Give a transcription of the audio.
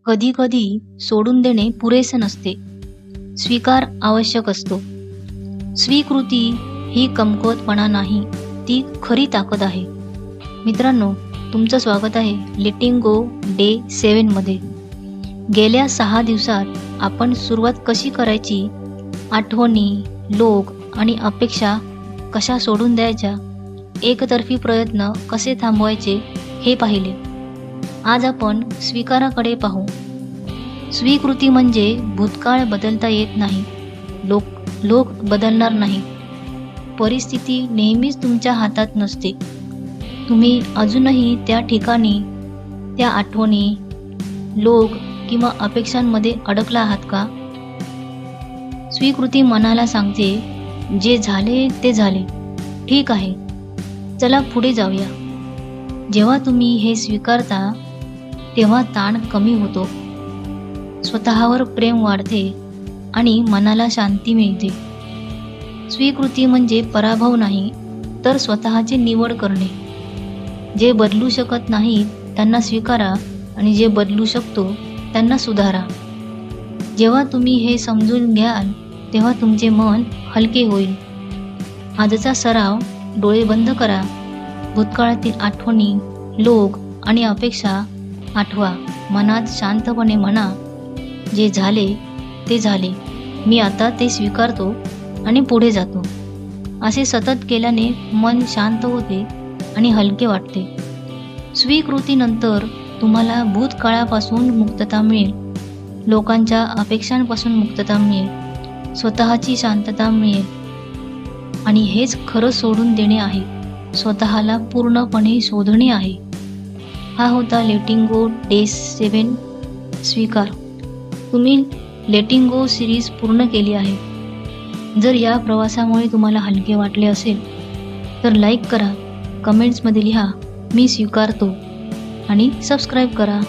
कधी कधी सोडून देणे पुरेसे नसते, स्वीकार आवश्यक असतो. स्वीकृती ही कमकुवतपणा नाही, ती खरी ताकद आहे. मित्रांनो, तुमचं स्वागत आहे लेटिंग गो डे 7 मध्ये. गेल्या 6 दिवसात आपण सुरुवात कशी करायची, आठवणी, लोक आणि अपेक्षा कशा सोडून द्यायच्या, एकतर्फी प्रयत्न कसे थांबवायचे हे पाहिले. आज आपण स्वीकाराकडे पाहू. स्वीकृती म्हणजे भूतकाळ बदलता येत नाही, लोक बदलणार नाही, परिस्थिती नेहमीच तुमच्या हातात नसते. तुम्ही अजूनही त्या ठिकाणी, त्या आठवणी, लोक किंवा अपेक्षांमध्ये अडकला आहात का? स्वीकृती मनाला सांगते, जे झाले ते झाले, ठीक आहे, चला पुढे जाऊया. जेव्हा तुम्ही हे स्वीकारता तेव्हा ताण कमी होतो, स्वतःवर प्रेम वाढते आणि मनाला शांती मिळते. स्वीकृती म्हणजे पराभव नाही, तर स्वतःची निवड करणे. जे बदलू शकत नाही त्यांना स्वीकारा आणि जे बदलू शकतो त्यांना सुधारा. जेव्हा तुम्ही हे समजून घ्याल तेव्हा तुमचे मन हलके होईल. आजचा सराव, डोळे बंद करा, भूतकाळातील आठवणी, लोक आणि अपेक्षा आठवा. मनात शांतपणे म्हणा, जे झाले ते झाले, मी आता ते स्वीकारतो आणि पुढे जातो. असे सतत केल्याने मन शांत होते आणि हलके वाटते. स्वीकृतीनंतर तुम्हाला भूतकाळापासून मुक्तता मिळेल, लोकांच्या अपेक्षांपासून मुक्तता मिळेल, स्वतःची शांतता मिळेल. आणि हेच खरं सोडून देणे आहे, स्वतःला पूर्णपणे शोधणे आहे. हा होता लेटिंग गो डे 7 स्वीकार. तुम्ही लेटिंग गो सिरीज पूर्ण केली आहे. जर या प्रवासामुळे तुम्हाला हलके वाटले असेल तर लाईक करा, कमेंट्समध्ये लिहा, मी स्वीकारतो, आणि सबस्क्राईब करा.